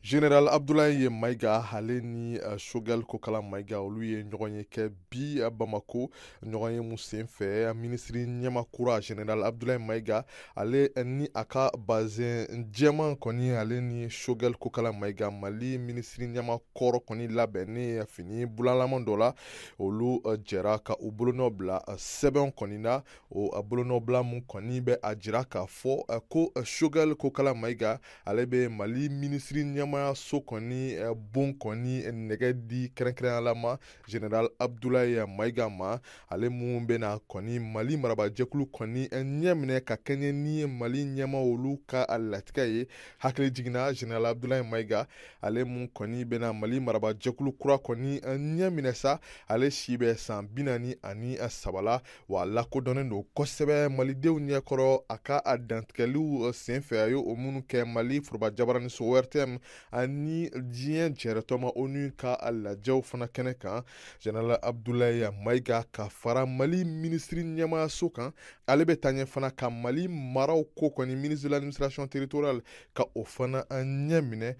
Général Abdoulaye Maïga ale ni Choguel Kokala Maïga olu ye ɲɔgɔn ye kɛ bi Bamako ɲɔgɔn ye mun sen fɛ minisiri ɲɛmakura Général Abdoulaye Maïga ale ni a ka bazɛn jɛman kɔni ale ni Choguel Kokala Maïga Mali minisiri ɲɛmakɔrɔ kɔni labɛnnen fini bulalaman dɔ la olu jɛra ka u bolonɔ bila sɛbɛn kɔni na o bolonɔ bila mun kɔni bɛ a jira k'a fɔ ko Choguel Kokala Maïga ale bɛ Mali minisiri ɲɛmayaso kɔni bon kɔni nɛgɛ di kɛrɛnkɛrɛnyala ma Général Abdoulaye Maïga ma ale mun bɛna kɔni Mali marabajɛkulu kɔni ɲɛ minɛ ka kɛɲɛ ni Mali ɲɛma olu ka latigɛ ye hakili jiginna Général Abdoulaye Maïga ale mun kɔni bɛna Mali marabajɛkulu kura kɔni ɲɛ minɛ sa ale si bɛ san 43 la wa lakodɔnnen don kosɛbɛ Malidenw ɲɛkɔrɔ a ka a dantigɛliw senfɛ a ye o minnu kɛ Mali forobajabaraninso ORTM ani diɲɛ jɛrɛtɔma ONU ka lajɛw fana kɛnɛ kan Général Abdoulaye Maïga ka fara Mali minisiri ɲɛmayaso kan ale bɛ taa ɲɛ fana ka Mali maraw ko kɔni ministre de l'administration territoriale ka o fana ɲɛ minɛ